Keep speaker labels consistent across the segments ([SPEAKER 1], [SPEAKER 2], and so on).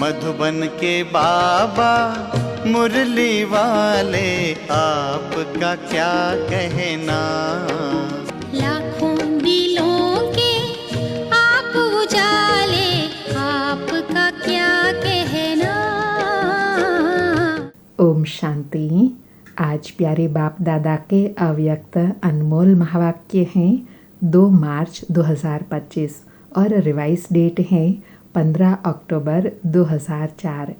[SPEAKER 1] मधुबन के बाबा मुरली वाले, आपका क्या कहना।
[SPEAKER 2] लाखों दिलों के आप उजाले, आपका क्या कहना।
[SPEAKER 3] ओम शांति। आज प्यारे बाप दादा के अव्यक्त अनमोल महावाक्य हैं 2 मार्च 2025 और रिवाइज डेट है 15 अक्टूबर 2004।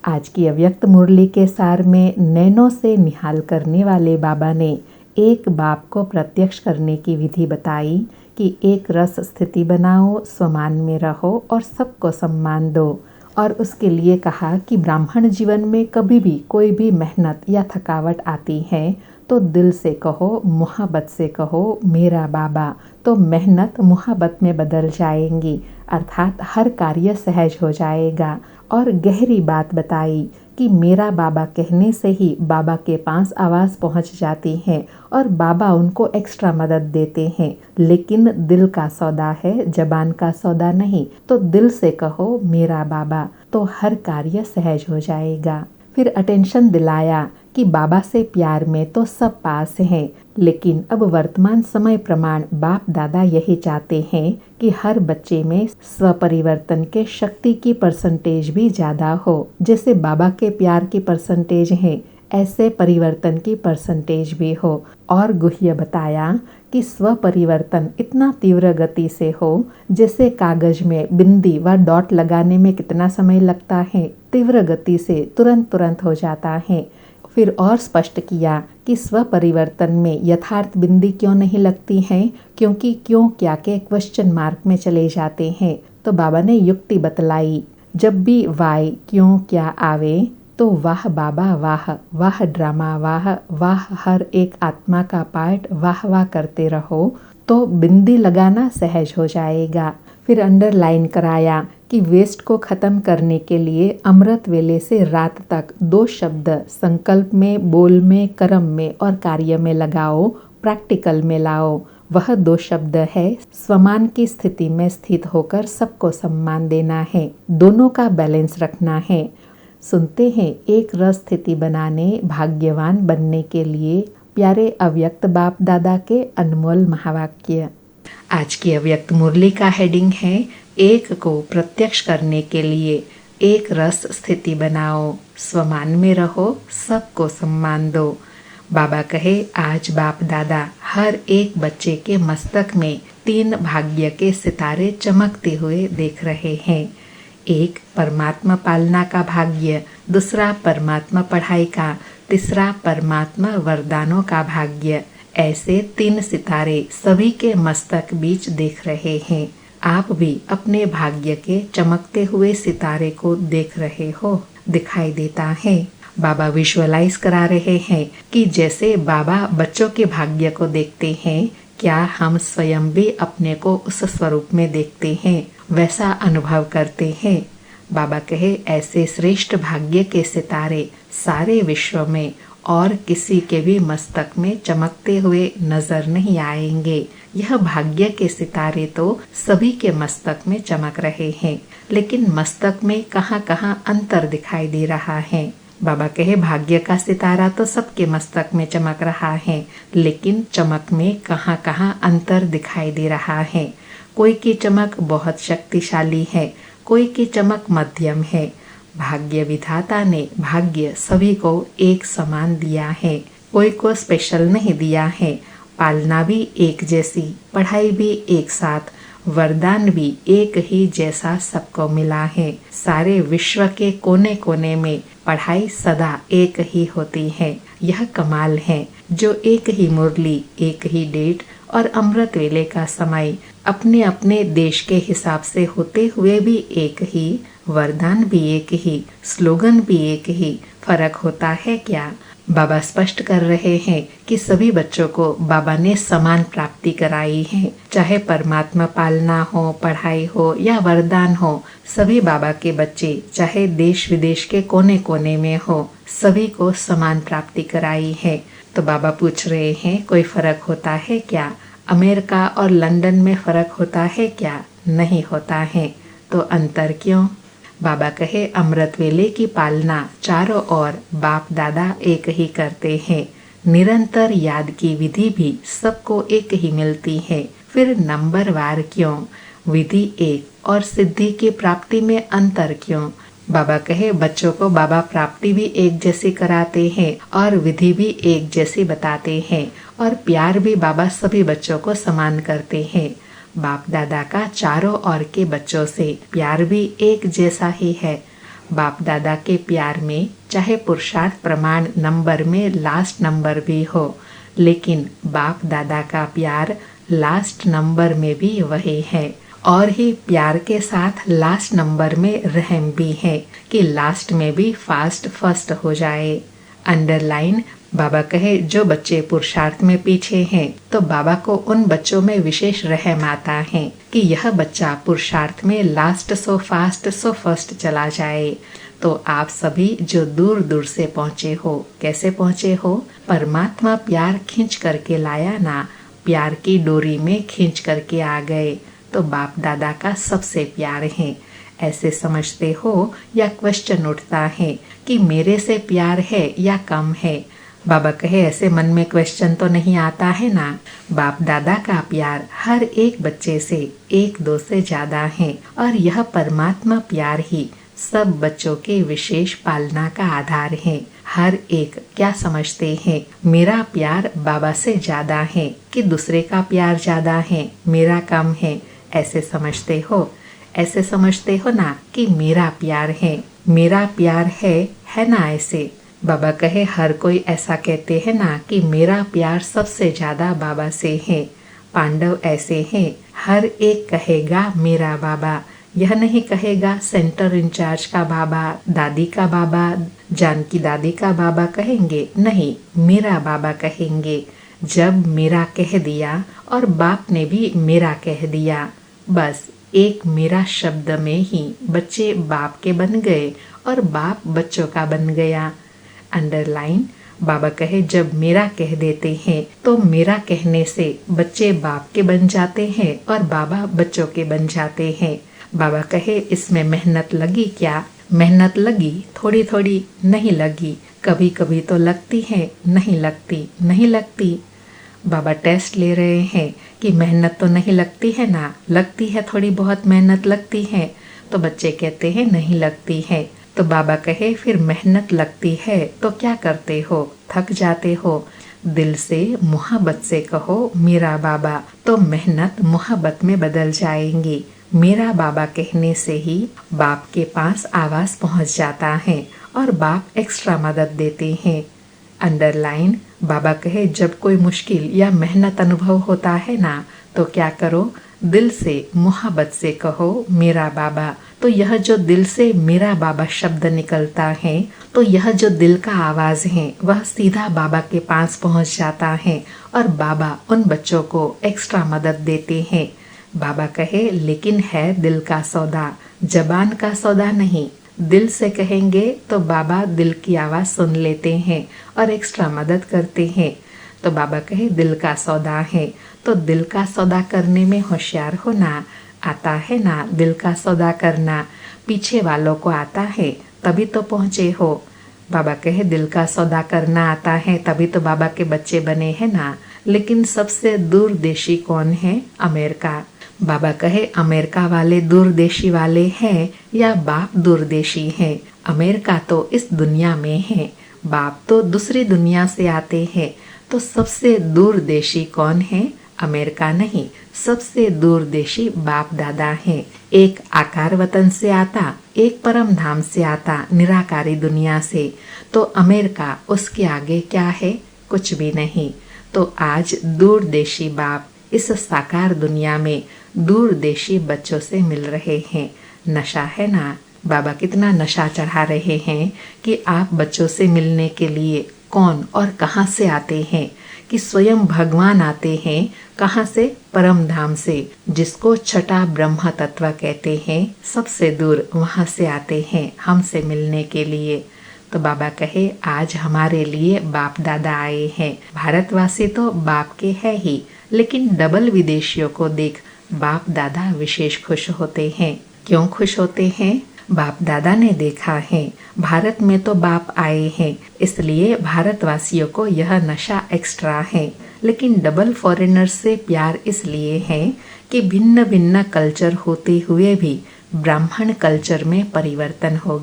[SPEAKER 3] आज की अव्यक्त मुरली के सार में नैनों से निहाल करने वाले बाबा ने एक बाप को प्रत्यक्ष करने की विधि बताई कि एक रस स्थिति बनाओ, स्वमान में रहो और सबको सम्मान दो। और उसके लिए कहा कि ब्राह्मण जीवन में कभी भी कोई भी मेहनत या थकावट आती है तो दिल से कहो, मोहब्बत से कहो मेरा बाबा, तो मेहनत मोहब्बत में बदल जाएंगी, अर्थात हर कार्य सहज हो जाएगा। और गहरी बात बताई कि मेरा बाबा कहने से ही बाबा के पास आवाज़ पहुंच जाती है और बाबा उनको एक्स्ट्रा मदद देते हैं। लेकिन दिल का सौदा है, जबान का सौदा नहीं। तो दिल से कहो मेरा बाबा, तो हर कार्य सहज हो जाएगा। फिर अटेंशन दिलाया कि बाबा से प्यार में तो सब पास हैं, लेकिन अब वर्तमान समय प्रमाण बाप दादा यही चाहते हैं कि हर बच्चे में स्वपरिवर्तन के शक्ति की परसेंटेज भी ज़्यादा हो। जैसे बाबा के प्यार की परसेंटेज है, ऐसे परिवर्तन की परसेंटेज भी हो। और गुह्य बताया कि स्वपरिवर्तन इतना तीव्र गति से हो जैसे कागज में बिंदी व डॉट लगाने में कितना समय लगता है, तीव्र गति से तुरंत हो जाता है। फिर और स्पष्ट किया कि स्वपरिवर्तन में यथार्थ बिंदी क्यों नहीं लगती है, क्योंकि क्यों क्या के क्वेश्चन मार्क में चले जाते हैं। तो बाबा ने युक्ति बतलाई, जब भी वाई क्यों क्या आवे तो वाह बाबा वाह, वाह ड्रामा वाह, वाह हर एक आत्मा का पार्ट वाह वाह करते रहो तो बिंदी लगाना सहज हो जाएगा। फिर अंडरलाइन कराया कि वेस्ट को ख़त्म करने के लिए अमृत वेले से रात तक 2 शब्द संकल्प में, बोल में, कर्म में और कार्य में लगाओ, प्रैक्टिकल में लाओ। वह 2 शब्द है स्वमान की स्थिति में स्थित होकर सबको सम्मान देना है, दोनों का बैलेंस रखना है। सुनते हैं एक रस स्थिति बनाने, भाग्यवान बनने के लिए प्यारे अव्यक्त बाप दादा के अनमोल महावाक्य। आज की अव्यक्त मुरली का हेडिंग है एक को प्रत्यक्ष करने के लिए एक रस स्थिति बनाओ, स्वमान में रहो, सबको सम्मान दो। बाबा कहे आज बाप दादा हर एक बच्चे के मस्तक में 3 भाग्य के सितारे चमकते हुए देख रहे हैं। एक परमात्मा पालना का भाग्य, दूसरा परमात्मा पढ़ाई का, तीसरा परमात्मा वरदानों का भाग्य। ऐसे 3 सितारे सभी के मस्तक बीच देख रहे हैं। आप भी अपने भाग्य के चमकते हुए सितारे को देख रहे हो, दिखाई देता है। बाबा विजुअलाइज करा रहे हैं कि जैसे बाबा बच्चों के भाग्य को देखते हैं, क्या हम स्वयं भी अपने को उस स्वरूप में देखते हैं, वैसा अनुभव करते हैं। बाबा कहे ऐसे श्रेष्ठ भाग्य के सितारे सारे विश्व में और किसी के भी मस्तक में चमकते हुए नजर नहीं आएंगे। यह भाग्य के सितारे तो सभी के मस्तक में चमक रहे हैं, लेकिन मस्तक में कहाँ कहाँ अंतर दिखाई दे रहा है। बाबा कहे भाग्य का सितारा तो सबके मस्तक में चमक रहा है, लेकिन चमक में कहाँ कहाँ अंतर दिखाई दे रहा है। कोई की चमक बहुत शक्तिशाली है, कोई की चमक मध्यम है। भाग्य विधाता ने भाग्य सभी को एक समान दिया है, कोई को स्पेशल नहीं दिया है। पालना भी एक जैसी, पढ़ाई भी एक साथ, वरदान भी एक ही जैसा सबको मिला है। सारे विश्व के कोने कोने में पढ़ाई सदा एक ही होती है। यह कमाल है जो एक ही मुरली, एक ही डेट और अमृत वेले का समय अपने अपने देश के हिसाब से होते हुए भी एक ही, वरदान भी एक ही, स्लोगन भी एक ही, फर्क होता है क्या? बाबा स्पष्ट कर रहे हैं कि सभी बच्चों को बाबा ने समान प्राप्ति कराई है। चाहे परमात्मा पालना हो, पढ़ाई हो या वरदान हो, सभी बाबा के बच्चे चाहे देश विदेश के कोने कोने में हो, सभी को समान प्राप्ति कराई है। तो बाबा पूछ रहे हैं कोई फर्क होता है क्या? अमेरिका और लंदन में फर्क होता है क्या? नहीं होता है। तो अंतर क्यों? बाबा कहे अमृत वेले की पालना चारों ओर बाप दादा एक ही करते हैं। निरंतर याद की विधि भी सबको एक ही मिलती है, फिर नंबर वार क्यों? विधि एक और सिद्धि की प्राप्ति में अंतर क्यों? बाबा कहे बच्चों को बाबा प्राप्ति भी एक जैसी कराते हैं और विधि भी एक जैसी बताते हैं और प्यार भी बाबा सभी बच्चों को समान करते हैं। बाप दादा का चारों ओर के बच्चों से प्यार भी एक जैसा ही है। बाप दादा के प्यार में चाहे पुरुषार्थ प्रमाण नंबर में लास्ट नंबर भी हो, लेकिन बाप दादा का प्यार लास्ट नंबर में भी वही है। और ही प्यार के साथ लास्ट नंबर में रहम भी है कि लास्ट में भी फास्ट फर्स्ट हो जाए। अंडरलाइन बाबा कहे जो बच्चे पुरुषार्थ में पीछे हैं तो बाबा को उन बच्चों में विशेष रहम आता है कि यह बच्चा पुरुषार्थ में last so fast so first चला जाए। तो आप सभी जो दूर दूर से पहुँचे हो, कैसे पहुँचे हो? परमात्मा प्यार खींच करके लाया ना, प्यार की डोरी में खींच करके आ गए। तो बाप दादा का सबसे प्यार है, ऐसे समझते हो या क्वेश्चन उठता है कि मेरे से प्यार है या कम है? बाबा कहे ऐसे मन में क्वेश्चन तो नहीं आता है ना। बाप दादा का प्यार हर एक बच्चे से एक दो से ज्यादा है और यह परमात्मा प्यार ही सब बच्चों के विशेष पालना का आधार है। हर एक क्या समझते हैं, मेरा प्यार बाबा से ज्यादा है कि दूसरे का प्यार ज्यादा है, मेरा कम है? ऐसे समझते हो? ऐसे समझते हो ना कि मेरा प्यार है, मेरा प्यार है ना? ऐसे बाबा कहे हर कोई ऐसा कहते हैं ना कि मेरा प्यार सबसे ज्यादा बाबा से है। पांडव ऐसे हैं, हर एक कहेगा मेरा बाबा, यह नहीं कहेगा सेंटर इंचार्ज का बाबा, दादी का बाबा, जानकी दादी का बाबा कहेंगे, नहीं मेरा बाबा कहेंगे। जब मेरा कह दिया और बाप ने भी मेरा कह दिया, बस एक मेरा शब्द में ही बच्चे बाप के बन गए और बाप बच्चों का बन गया। अंडरलाइन बाबा कहे जब मेरा कह देते हैं तो मेरा कहने से बच्चे बाप के बन जाते हैं और बाबा बच्चों के बन जाते हैं। बाबा कहे इसमें मेहनत लगी क्या? मेहनत लगी, थोड़ी थोड़ी नहीं लगी, कभी कभी तो लगती है, नहीं लगती, नहीं लगती। बाबा टेस्ट ले रहे हैं कि मेहनत तो नहीं लगती है ना, लगती है, थोड़ी बहुत मेहनत लगती है। तो बच्चे कहते हैं नहीं लगती है। तो बाबा कहे फिर मेहनत लगती है तो क्या करते हो? थक जाते हो? दिल से मोहब्बत से कहो मेरा बाबा, तो मेहनत मोहब्बत में बदल जाएंगी। मेरा बाबा कहने से ही बाप के पास आवाज पहुंच जाता है और बाप एक्स्ट्रा मदद देते हैं। अंडरलाइन बाबा कहे जब कोई मुश्किल या मेहनत अनुभव होता है ना तो क्या करो? दिल से मोहब्बत से कहो मेरा बाबा। तो यह जो दिल से मेरा बाबा शब्द निकलता है, तो यह जो दिल का आवाज है वह सीधा बाबा के पास पहुंच जाता है और बाबा उन बच्चों को एक्स्ट्रा मदद देते हैं। बाबा कहे लेकिन है दिल का सौदा, जबान का सौदा नहीं। दिल से कहेंगे तो बाबा दिल की आवाज सुन लेते हैं और एक्स्ट्रा मदद करते हैं। तो बाबा कहे दिल का सौदा है, तो दिल का सौदा करने में होशियार होना आता है ना। दिल का सौदा करना पीछे वालों को आता है तभी तो पहुँचे हो। बाबा कहे दिल का सौदा करना आता है तभी तो बाबा के बच्चे बने हैं ना। लेकिन सबसे दूरदेशी कौन है? अमेरिका। बाबा कहे अमेरिका वाले दूरदेशी वाले हैं या बाप दूरदेशी हैं? अमेरिका तो इस दुनिया में है, बाप तो दूसरी दुनिया से आते हैं। तो सबसे दूरदेशी कौन है? अमेरिका नहीं, सबसे दूरदेशी बाप दादा है। एक आकार वतन से आता, एक परम धाम से आता, निराकारी दुनिया से। तो अमेरिका उसके आगे क्या है? कुछ भी नहीं। तो आज दूरदेशी बाप इस साकार दुनिया में दूरदेशी बच्चों से मिल रहे हैं। नशा है ना। बाबा कितना नशा चढ़ा रहे हैं कि आप बच्चों से मिलने के लिए कौन और कहां से आते हैं, कि स्वयं भगवान आते हैं। कहां से? परम धाम से, जिसको छठा ब्रह्म तत्व कहते हैं। सबसे दूर वहां से आते हैं हमसे मिलने के लिए। तो बाबा कहे आज हमारे लिए बाप दादा आए हैं। भारतवासी तो बाप के है ही, लेकिन डबल विदेशियों को देख बाप दादा विशेष खुश होते हैं। क्यों खुश होते हैं? बाप दादा ने देखा है, भारत में तो बाप आए हैं, इसलिए भारतवासियों को यह नशा एक्स्ट्रा है। लेकिन डबल फॉरेनर से प्यार इसलिए है कि भिन्न भिन्न कल्चर होते हुए भी ब्राह्मण कल्चर में परिवर्तन हो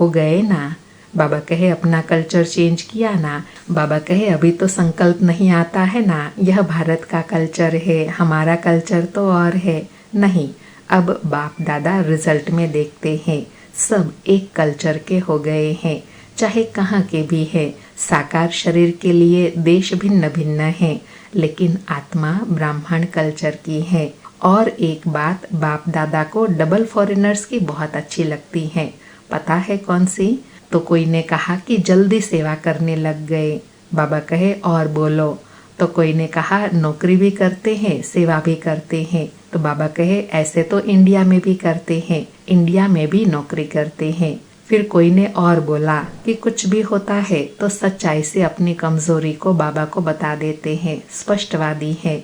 [SPEAKER 3] गए ना। बाबा कहे अपना कल्चर चेंज किया ना। बाबा कहे अभी तो संकल्प नहीं आता है ना, यह भारत का कल्चर है, हमारा कल्चर तो और है। नहीं, अब बाप दादा रिजल्ट में देखते हैं, सब एक कल्चर के हो गए हैं, चाहे कहाँ के भी है। साकार शरीर के लिए देश भिन्न भिन्न है, लेकिन आत्मा ब्राह्मण कल्चर की है। और एक बात बाप दादा को डबल फॉरेनर्स की बहुत अच्छी लगती है, पता है कौन सी? तो कोई ने कहा कि जल्दी सेवा करने लग गए। बाबा कहे और बोलो। तो कोई ने कहा नौकरी भी करते हैं, सेवा भी करते हैं। तो बाबा कहे ऐसे तो इंडिया में भी करते हैं, इंडिया में भी नौकरी करते हैं। फिर कोई ने और बोला कि कुछ भी होता है तो सच्चाई से अपनी कमजोरी को बाबा को बता देते हैं, स्पष्टवादी है।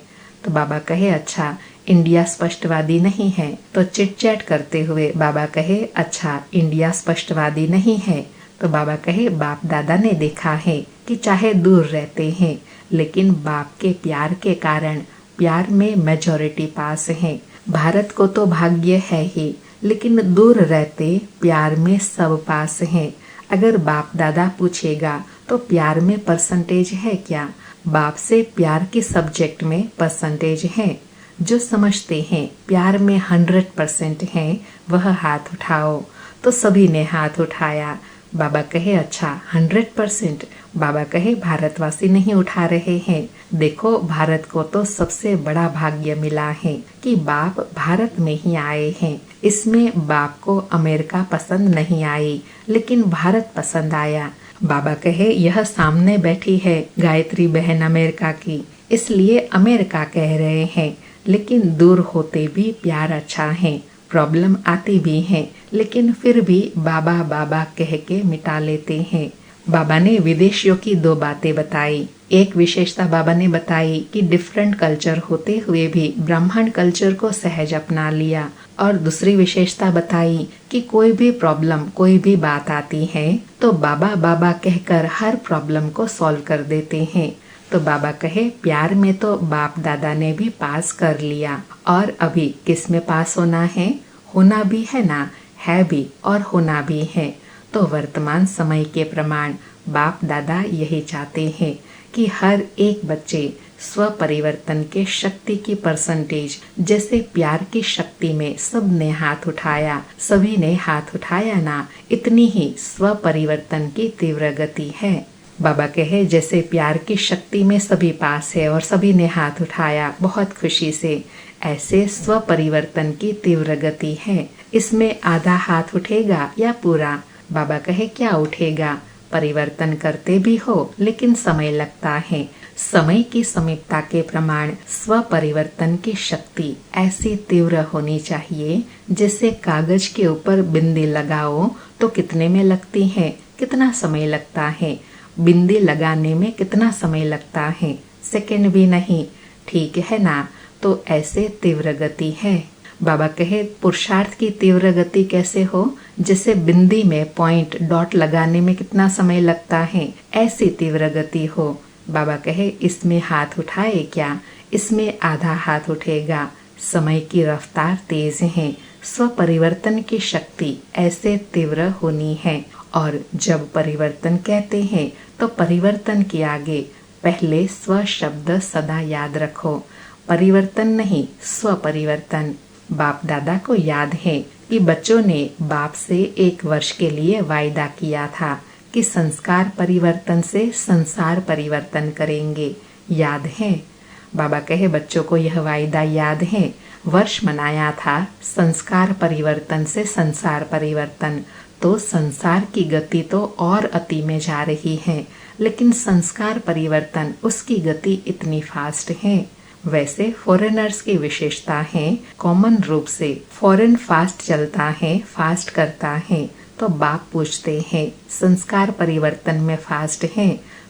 [SPEAKER 3] तो बाबा कहे अच्छा, इंडिया स्पष्टवादी नहीं है। तो चिट चैट करते हुए बाबा कहे अच्छा, इंडिया स्पष्टवादी नहीं है। तो बाबा कहे बाप दादा ने देखा है कि चाहे दूर रहते हैं, लेकिन बाप के प्यार के कारण प्यार में मेजॉरिटी पास है। भारत को तो भाग्य है ही, लेकिन दूर रहते प्यार में सब पास हैं। अगर बाप दादा पूछेगा तो प्यार में परसेंटेज है क्या? बाप से प्यार के सब्जेक्ट में परसेंटेज है। जो समझते हैं प्यार में 100% है वह हाथ उठाओ। तो सभी ने हाथ उठाया। बाबा कहे अच्छा 100%। बाबा कहे भारतवासी नहीं उठा रहे हैं। देखो भारत को तो सबसे बड़ा भाग्य मिला है कि बाप भारत में ही आए हैं। इसमें बाप को अमेरिका पसंद नहीं आई, लेकिन भारत पसंद आया। बाबा कहे यह सामने बैठी है गायत्री बहन अमेरिका की, इसलिए अमेरिका कह रहे हैं, लेकिन दूर होते भी प्यार अच्छा है। प्रॉब्लम आती भी है, लेकिन फिर भी बाबा बाबा कह के मिटा लेते हैं। बाबा ने विदेशियों की 2 बातें बताई। एक विशेषता बाबा ने बताई कि डिफरेंट कल्चर होते हुए भी ब्राह्मण कल्चर को सहज अपना लिया। और दूसरी विशेषता बताई कि कोई भी प्रॉब्लम, कोई भी बात आती है तो बाबा बाबा कहकर हर प्रॉब्लम को सॉल्व कर देते हैं। तो बाबा कहे प्यार में तो बाप दादा ने भी पास कर लिया, और अभी किस में पास होना है? होना भी है ना, है भी और होना भी है। तो वर्तमान समय के प्रमाण बाप दादा यही चाहते हैं कि हर एक बच्चे स्व परिवर्तन के शक्ति की परसेंटेज, जैसे प्यार की शक्ति में सब ने हाथ उठाया, सभी ने हाथ उठाया ना, इतनी ही स्व परिवर्तन की तीव्र गति है। बाबा कहे जैसे प्यार की शक्ति में सभी पास है और सभी ने हाथ उठाया बहुत खुशी से, ऐसे स्व परिवर्तन की तीव्र गति है। इसमें आधा हाथ उठेगा या पूरा? बाबा कहे क्या उठेगा? परिवर्तन करते भी हो लेकिन समय लगता है। समय की समीपता के प्रमाण स्व परिवर्तन की शक्ति ऐसी तीव्र होनी चाहिए जैसे कागज के ऊपर बिंदी लगाओ तो कितने में लगती है, कितना समय लगता है? बिंदी लगाने में कितना समय लगता है? सेकंड भी नहीं, ठीक है ना? तो ऐसे तीव्र गति है। बाबा कहे पुरुषार्थ की तीव्र गति कैसे हो? जैसे बिंदी में पॉइंट डॉट लगाने में कितना समय लगता है, ऐसी तीव्र गति हो। बाबा कहे इसमें हाथ उठाए क्या? इसमें आधा हाथ उठेगा। समय की रफ्तार तेज है, स्व परिवर्तन की शक्ति ऐसे तीव्र होनी है। और जब परिवर्तन कहते हैं तो परिवर्तन के आगे पहले स्व शब्द सदा याद रखो। परिवर्तन नहीं, स्व परिवर्तन। बाप दादा को याद है कि बच्चों ने बाप से 1 वर्ष के लिए वायदा किया था कि संस्कार परिवर्तन से संसार परिवर्तन करेंगे। याद है? बाबा कहे बच्चों को यह वायदा याद है। वर्ष मनाया था संस्कार परिवर्तन से संसार परिवर्तन। तो संसार की गति तो और अति में जा रही है, लेकिन संस्कार परिवर्तन उसकी गति इतनी फास्ट है। वैसे फॉरेनर्स की विशेषता है, कॉमन रूप से फॉरेन फास्ट चलता है, फास्ट करता है। तो बाप पूछते हैं संस्कार परिवर्तन में फास्ट है,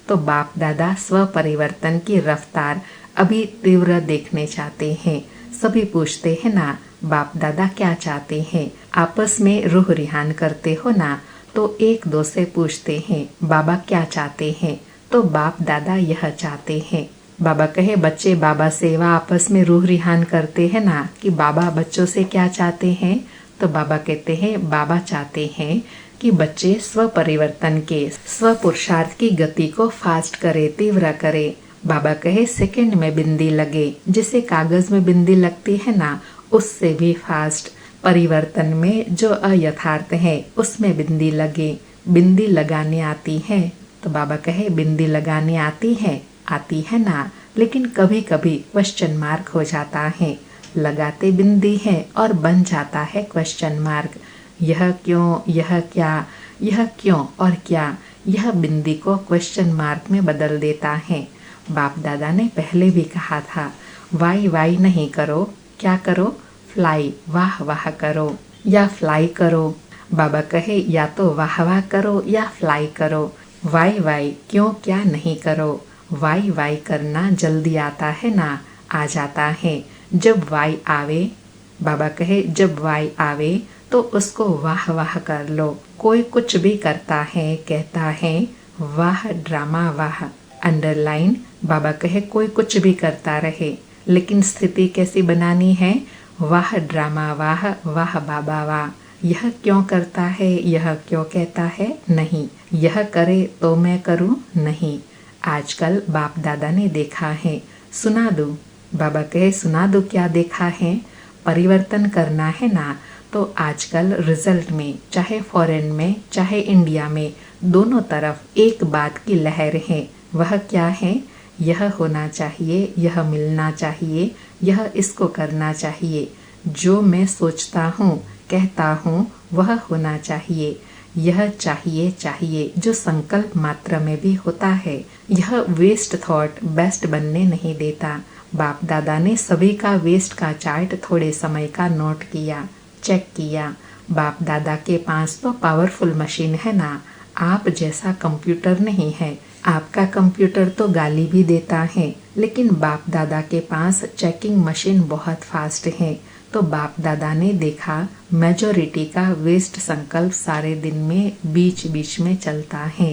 [SPEAKER 3] तो बाप दादा स्व परिवर्तन की रफ्तार अभी तीव्र देखने चाहते हैं। सभी पूछते हैं ना बाप दादा क्या चाहते हैं? आपस में रूह रिहान करते हो ना, तो एक दो से पूछते हैं बाबा क्या चाहते हैं, तो बाप दादा यह चाहते हैं। बाबा कहे बच्चे बाबा सेवा आपस में रूह रिहान करते हैं ना कि बाबा बच्चों से क्या चाहते हैं, तो बाबा कहते हैं बाबा चाहते हैं कि बच्चे स्व परिवर्तन के, स्व पुरुषार्थ की गति को फास्ट करे, तीव्र करे। बाबा कहे सेकंड में बिंदी लगे, जिसे कागज में बिंदी लगती है ना, उससे भी फास्ट। परिवर्तन में जो अयथार्थ है उसमें बिंदी लगे। बिंदी लगाने आती है, तो बाबा कहे बिंदी लगाने आती है ना, लेकिन कभी कभी क्वेश्चन मार्क हो जाता है। लगाते बिंदी है और बन जाता है क्वेश्चन मार्क। यह क्यों, यह क्या, यह क्यों और क्या, यह बिंदी को क्वेश्चन मार्क में बदल देता है। बाप दादा ने पहले भी कहा था, वाई वाई नहीं करो, क्या करो, फ्लाई, वाह वाह करो या फ्लाई करो। बाबा कहे या तो वाह वाह करो या फ्लाई करो। वाई वाई क्यों क्या नहीं करो। वाई वाई करना जल्दी आता है ना, आ जाता है। जब वाई आवे, बाबा कहे जब वाई आवे तो उसको वाह वाह कर लो। कोई कुछ भी करता है, कहता है वाह ड्रामा वाह। अंडरलाइन, बाबा कहे कोई कुछ भी करता रहे, लेकिन स्थिति कैसी बनानी है, वाह ड्रामा वाह, वाह बाबा वाह। यह क्यों करता है, यह क्यों कहता है, नहीं। यह करे तो मैं करूं, नहीं। आजकल बाप दादा ने देखा है, सुना दूं। बाबा कहे सुना दूं, क्या देखा है। परिवर्तन करना है ना, तो आजकल रिजल्ट में, चाहे फॉरेन में चाहे इंडिया में, दोनों तरफ एक बात की लहर है। वह क्या है, यह होना चाहिए, यह मिलना चाहिए, यह इसको करना चाहिए। जो मैं सोचता हूँ, कहता हूँ, वह होना चाहिए। यह चाहिए जो संकल्प मात्र में भी होता है। यह वेस्ट थॉट बेस्ट बनने नहीं देता। बाप दादा ने सभी का वेस्ट का चार्ट थोड़े समय का नोट किया, चेक किया। बाप दादा के पास तो पावरफुल मशीन है ना, आप जैसा कंप्यूटर नहीं है। आपका कंप्यूटर तो गाली भी देता है, लेकिन बाप दादा के पास चेकिंग मशीन बहुत फास्ट है। तो बाप दादा ने देखा मेजॉरिटी का वेस्ट संकल्प सारे दिन में बीच बीच में चलता है।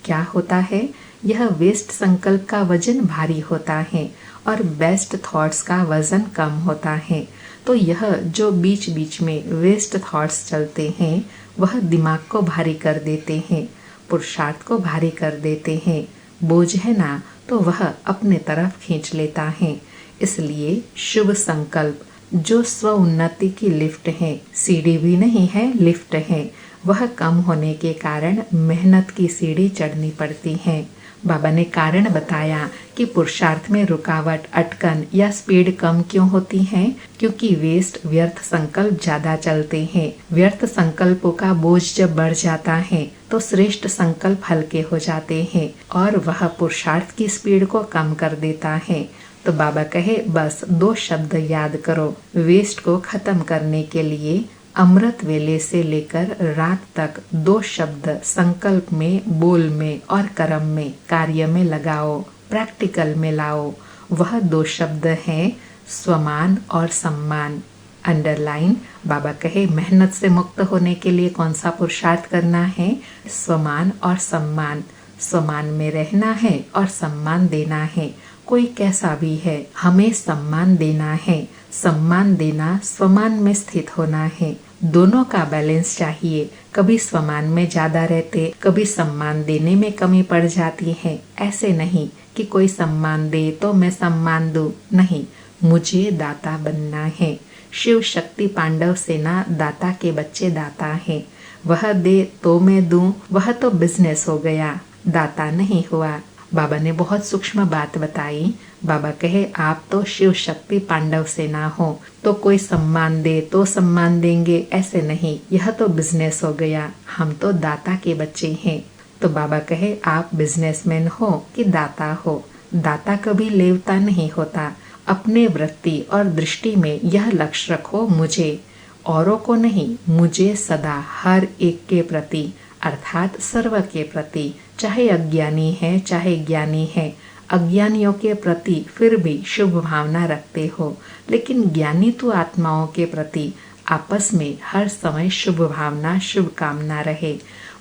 [SPEAKER 3] क्या होता है, यह वेस्ट संकल्प का वजन भारी होता है और बेस्ट थॉट्स का वजन कम होता है। तो यह जो बीच बीच में वेस्ट थॉट्स चलते हैं, वह दिमाग को भारी कर देते हैं, पुरुषार्थ को भारी कर देते हैं। बोझ है ना, तो वह अपने तरफ खींच लेता है। इसलिए शुभ संकल्प जो स्व उन्नति की लिफ्ट है, सीढ़ी भी नहीं है, लिफ्ट है, वह कम होने के कारण मेहनत की सीढ़ी चढ़नी पड़ती है। बाबा ने कारण बताया कि पुरुषार्थ में रुकावट, अटकन या स्पीड कम क्यों होती है, क्योंकि वेस्ट व्यर्थ संकल्प ज्यादा चलते हैं। व्यर्थ संकल्पों का बोझ जब बढ़ जाता है तो श्रेष्ठ संकल्प हल्के हो जाते हैं और वह पुरुषार्थ की स्पीड को कम कर देता है। तो बाबा कहे बस 2 शब्द याद करो वेस्ट को खत्म करने के लिए। अमृत वेले से लेकर रात तक 2 शब्द संकल्प में, बोल में और कर्म में, कार्य में लगाओ, प्रैक्टिकल में लाओ। वह 2 शब्द हैं स्वमान और सम्मान। अंडरलाइन, बाबा कहे मेहनत से मुक्त होने के लिए कौन सा पुरुषार्थ करना है, स्वमान और सम्मान। स्वमान में रहना है और सम्मान देना है। कोई कैसा भी है, हमें सम्मान देना है। सम्मान देना स्वमान में स्थित होना है। दोनों का बैलेंस चाहिए। कभी स्वमान में ज्यादा रहते, कभी सम्मान देने में कमी पड़ जाती है। ऐसे नहीं कि कोई सम्मान दे तो मैं सम्मान दूं, नहीं, मुझे दाता बनना है। शिव शक्ति पांडव सेना दाता के बच्चे दाता है। वह दे तो मैं दूं, वह तो बिजनेस हो गया, दाता नहीं हुआ। बाबा ने बहुत सूक्ष्म बात बताई। बाबा कहे आप तो शिव शक्ति पांडव सेना हो, तो कोई सम्मान दे तो सम्मान देंगे, ऐसे नहीं, यह तो बिजनेस हो गया। हम तो दाता के बच्चे हैं। तो बाबा कहे आप बिजनेसमैन हो कि दाता हो। दाता कभी लेवता नहीं होता। अपने वृत्ति और दृष्टि में यह लक्ष्य रखो, मुझे, औरों को नहीं, मुझे सदा हर एक के प्रति, अर्थात सर्व के प्रति, चाहे अज्ञानी है चाहे ज्ञानी है, अज्ञानियों के प्रति फिर भी शुभ भावना रखते हो, लेकिन ज्ञानी तो आत्माओं के प्रति आपस में हर समय शुभ भावना, शुभ कामना रहे।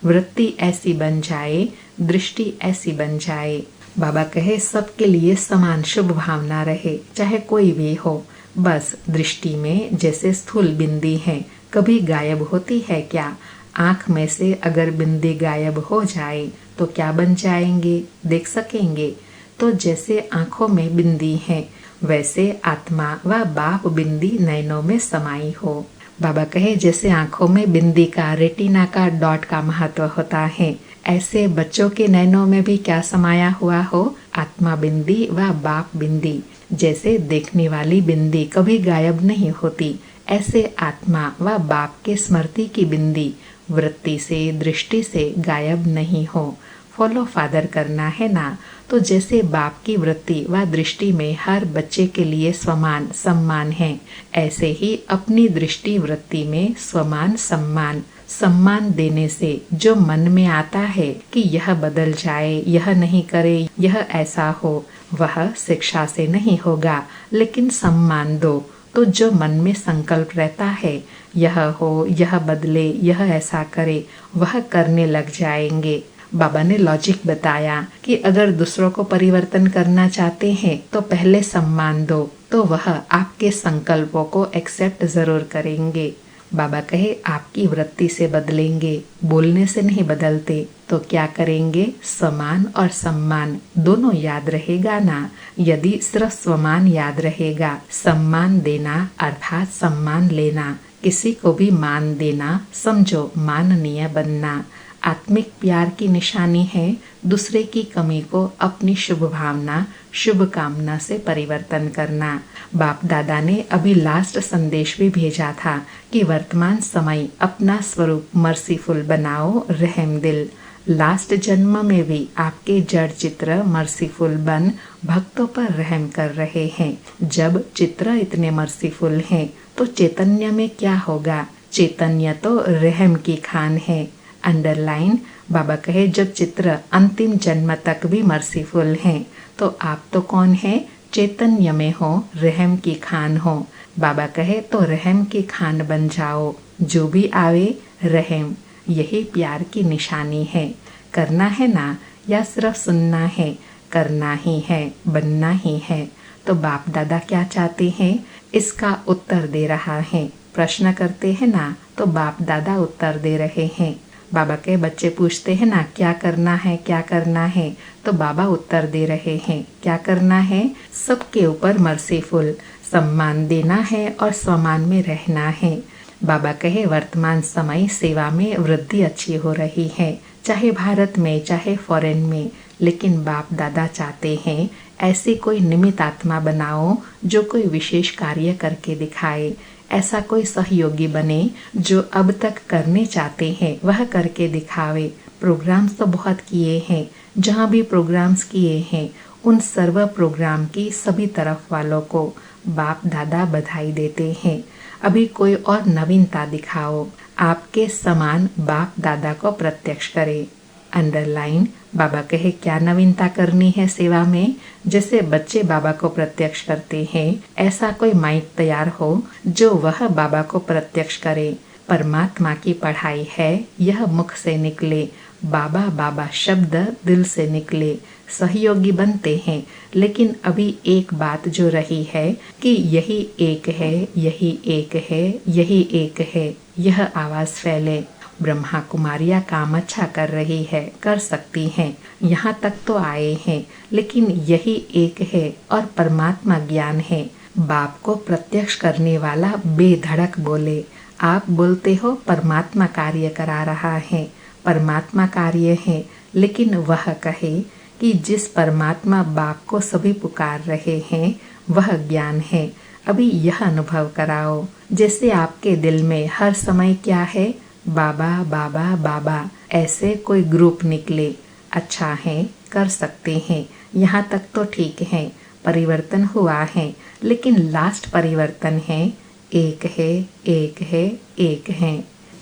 [SPEAKER 3] वृत्ति ऐसी बन जाए, दृष्टि ऐसी बन जाए। बाबा कहे सबके लिए समान शुभ भावना रहे, चाहे कोई भी हो। बस दृष्टि में जैसे स्थूल बिंदी है, कभी गायब होती है क्या? आंख में से अगर बिंदी गायब हो जाए तो क्या बन जाएंगे, देख सकेंगे? तो जैसे आंखों में बिंदी है, वैसे आत्मा व बाप बिंदी नयनों में समाई हो। बाबा कहे जैसे आंखों में बिंदी का, रेटिना का, डॉट का महत्व होता है, ऐसे बच्चों के नयनों में भी क्या समाया हुआ हो? आत्मा बिंदी व बाप बिंदी। जैसे देखने वाली बिंदी कभी गायब नहीं होती, ऐसे आत्मा व बाप के स्मृति की बिंदी वृत्ति से, दृष्टि से गायब नहीं हो। फॉलो फादर करना है ना, तो जैसे बाप की वृत्ति व दृष्टि में हर बच्चे के लिए समान सम्मान है, ऐसे ही अपनी दृष्टि वृत्ति में समान सम्मान। सम्मान देने से जो मन में आता है कि यह बदल जाए, यह नहीं करे, यह ऐसा हो, वह शिक्षा से नहीं होगा, लेकिन सम्मान दो तो जो मन में संकल्प रहता है, यह हो, यह बदले, यह ऐसा करे, वह करने लग जाएंगे। बाबा ने लॉजिक बताया कि अगर दूसरों को परिवर्तन करना चाहते हैं तो पहले सम्मान दो, तो वह आपके संकल्पों को एक्सेप्ट जरूर करेंगे। बाबा कहे आपकी वृत्ति से बदलेंगे, बोलने से नहीं बदलते, तो क्या करेंगे? समान और सम्मान दोनों याद रहेगा ना। यदि सिर्फ समान याद रहेगा, सम्मान देना अर्थात सम्मान लेना, किसी को भी मान देना समझो माननीय बनना। आत्मिक प्यार की निशानी है दूसरे की कमी को अपनी शुभ भावना, शुभ कामना से परिवर्तन करना। बाप दादा ने अभी लास्ट संदेश भी भेजा था कि वर्तमान समय अपना स्वरूप मर्सीफुल बनाओ, रहम दिल। लास्ट जन्म में भी आपके जड़ चित्र मर्सीफुल बन भक्तों पर रहम कर रहे हैं। जब चित्र इतने मर्सीफुल हैं तो चैतन्य में क्या होगा? चैतन्य तो रहम की खान है। अंडरलाइन। बाबा कहे जब चित्र अंतिम जन्म तक भी मर्सीफुल हैं, तो आप तो कौन है? चैतन्य में हो, रहम की खान हो। बाबा कहे तो रहम की खान बन जाओ, जो भी आवे रहम। यही प्यार की निशानी है। करना है ना, या सिर्फ सुनना है? करना ही है, बनना ही है। तो बाप दादा क्या चाहते हैं, इसका उत्तर दे रहा है। प्रश्न करते हैं ना, तो बाप दादा उत्तर दे रहे हैं। बाबा के बच्चे पूछते हैं ना क्या करना है, क्या करना है, तो बाबा उत्तर दे रहे हैं। क्या करना है? सबके ऊपर मर्सीफुल, सम्मान देना है और स्वमान में रहना है। बाबा कहे वर्तमान समय सेवा में वृद्धि अच्छी हो रही है, चाहे भारत में चाहे फॉरेन में, लेकिन बाप दादा चाहते हैं ऐसी कोई निमित्त आत्मा बनाओ जो कोई विशेष कार्य करके दिखाए। ऐसा कोई सहयोगी बने जो अब तक करने चाहते हैं वह करके दिखावे। प्रोग्राम्स तो बहुत किए हैं, जहाँ भी प्रोग्राम्स किए हैं उन सर्व प्रोग्राम की सभी तरफ वालों को बाप दादा बधाई देते हैं। अभी कोई और नवीनता दिखाओ, आपके समान बाप दादा को प्रत्यक्ष करे। अंडरलाइन। बाबा कहे क्या नवीनता करनी है सेवा में? जैसे बच्चे बाबा को प्रत्यक्ष करते हैं, ऐसा कोई माइंड तैयार हो जो वह बाबा को प्रत्यक्ष करे। परमात्मा की पढ़ाई है, यह मुख से निकले, बाबा बाबा शब्द दिल से निकले। सहयोगी बनते हैं, लेकिन अभी एक बात जो रही है कि यही एक है, यही एक है, यही एक है, यह आवाज फैले। ब्रह्मा कुमारियाँ काम अच्छा कर रही है, कर सकती हैं, यहाँ तक तो आए हैं, लेकिन यही एक है और परमात्मा ज्ञान है। बाप को प्रत्यक्ष करने वाला बेधड़क बोले। आप बोलते हो परमात्मा कार्य करा रहा है, परमात्मा कार्य है, लेकिन वह कहे कि जिस परमात्मा बाप को सभी पुकार रहे हैं वह ज्ञान है। अभी यह अनुभव कराओ, जैसे आपके दिल में हर समय क्या है? बाबा बाबा बाबा। ऐसे कोई ग्रुप निकले, अच्छा है, कर सकते हैं, यहाँ तक तो ठीक है, परिवर्तन हुआ है, लेकिन लास्ट परिवर्तन है एक है, एक है, एक है।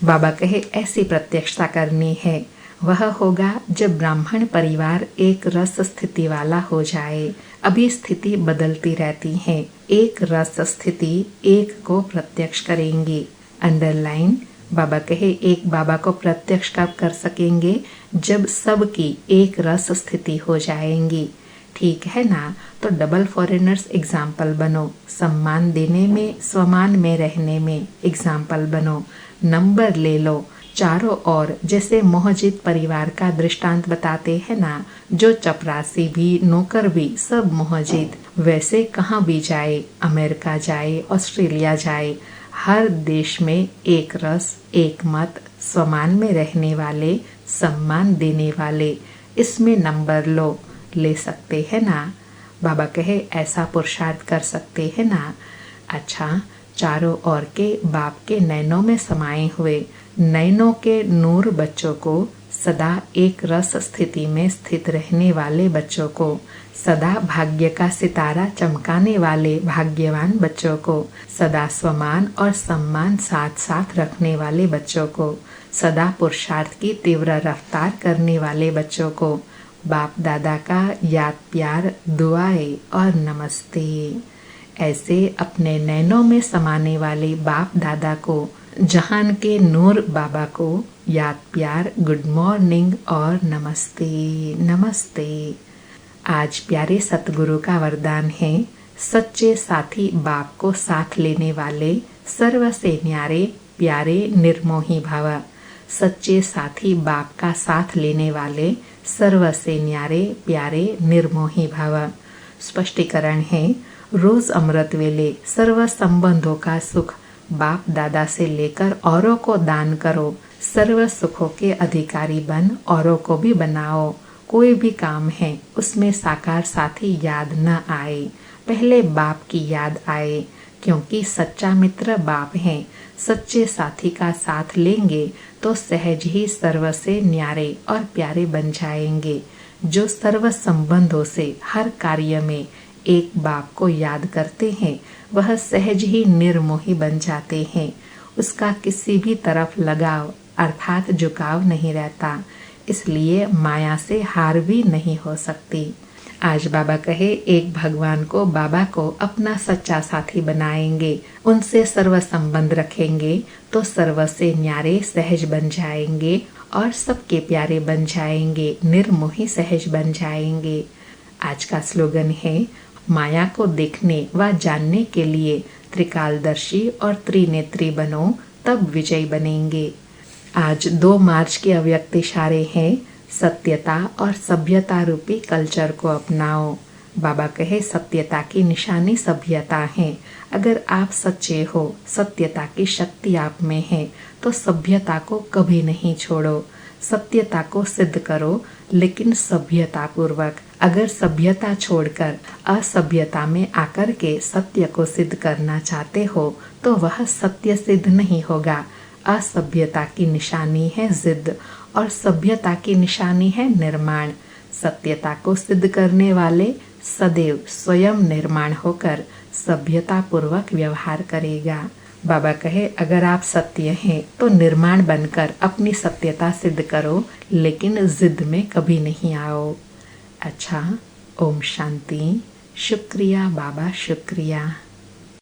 [SPEAKER 3] बाबा कहे ऐसी प्रत्यक्षता करनी है। वह होगा जब ब्राह्मण परिवार एक रस स्थिति वाला हो जाए। अभी स्थिति बदलती रहती है। एक रस स्थिति एक को प्रत्यक्ष करेंगी। अंडरलाइन। बाबा कहे एक बाबा को प्रत्यक्ष कब कर सकेंगे? जब सबकी एक रस स्थिति हो जाएंगी। ठीक है ना? तो डबल फॉरेनर्स एग्जाम्पल बनो। सम्मान देने में, स्वमान में रहने में एग्जाम्पल बनो। नंबर ले लो चारों ओर। जैसे मोहजित परिवार का दृष्टांत बताते हैं ना, जो चपरासी भी, नौकर भी सब मोहजित। वैसे कहाँ भी जाए, अमेरिका जाए, ऑस्ट्रेलिया जाए, हर देश में एक रस, एक मत, स्वमान में रहने वाले, सम्मान देने वाले। इसमें नंबर लो। ले सकते हैं ना? बाबा कहे ऐसा पुरुषार्थ कर सकते हैं ना? अच्छा, चारों ओर के बाप के नैनों में समाये हुए नैनों के नूर बच्चों को, सदा एक रस स्थिति में स्थित रहने वाले बच्चों को, सदा भाग्य का सितारा चमकाने वाले भाग्यवान बच्चों को, सदा स्वमान और सम्मान साथ साथ रखने वाले बच्चों को, सदा पुरुषार्थ की तीव्र रफ्तार करने वाले बच्चों को, बाप दादा का याद प्यार, दुआएं और नमस्ते। ऐसे अपने नैनों में समाने वाले बाप दादा को, जहान के नूर बाबा को याद प्यार, गुड मॉर्निंग और नमस्ते नमस्ते। आज प्यारे सतगुरु का वरदान है, सच्चे साथी बाप को साथ लेने वाले, सर्व से न्यारे प्यारे निर्मोही भव। सच्चे साथी बाप का साथ लेने वाले, सर्व से न्यारे प्यारे निर्मोही भव। स्पष्टीकरण है, रोज अमृत वेले सर्व संबंधों का सुख बाप दादा से लेकर औरों को दान करो। सर्व सुखों के अधिकारी बन औरों को भी बनाओ। कोई भी काम है उसमें साकार साथी याद न आए, पहले बाप की याद आए, क्योंकि सच्चा मित्र बाप है। सच्चे साथी का साथ लेंगे तो सहज ही सर्व से न्यारे और प्यारे बन जाएंगे। जो सर्व संबंधों से हर कार्य में एक बाप को याद करते हैं, वह सहज ही निर्मोही बन जाते हैं। उसका किसी भी तरफ लगाव अर्थात झुकाव नहीं रहता, इसलिए माया से हार भी नहीं हो सकती। आज बाबा कहे एक भगवान को, बाबा को अपना सच्चा साथी बनाएंगे, उनसे सर्व संबंध रखेंगे तो सर्व से न्यारे सहज बन जाएंगे और सबके प्यारे बन जाएंगे, निर्मोही सहज बन जाएंगे। आज का स्लोगन है, माया को देखने व जानने के लिए त्रिकालदर्शी और त्रिनेत्री बनो, तब विजयी बनेंगे। आज 2 मार्च के अव्यक्त इशारे हैं, सत्यता और सभ्यता रूपी कल्चर को अपनाओ। बाबा कहे सत्यता की निशानी सभ्यता है। अगर आप सच्चे हो, सत्यता की शक्ति आप में है, तो सभ्यता को कभी नहीं छोड़ो। सत्यता को सिद्ध करो, लेकिन सभ्यता पूर्वक। अगर सभ्यता छोड़कर असभ्यता में आकर के सत्य को सिद्ध करना चाहते हो, तो वह सत्य सिद्ध नहीं होगा। असभ्यता की निशानी है जिद और सभ्यता की निशानी है निर्माण। सत्यता को सिद्ध करने वाले सदैव स्वयं निर्माण होकर सभ्यता पूर्वक व्यवहार करेगा। बाबा कहे अगर आप सत्य हैं तो निर्माण बनकर अपनी सत्यता सिद्ध करो, लेकिन जिद में कभी नहीं आओ। अच्छा, ओम शांति। शुक्रिया बाबा, शुक्रिया।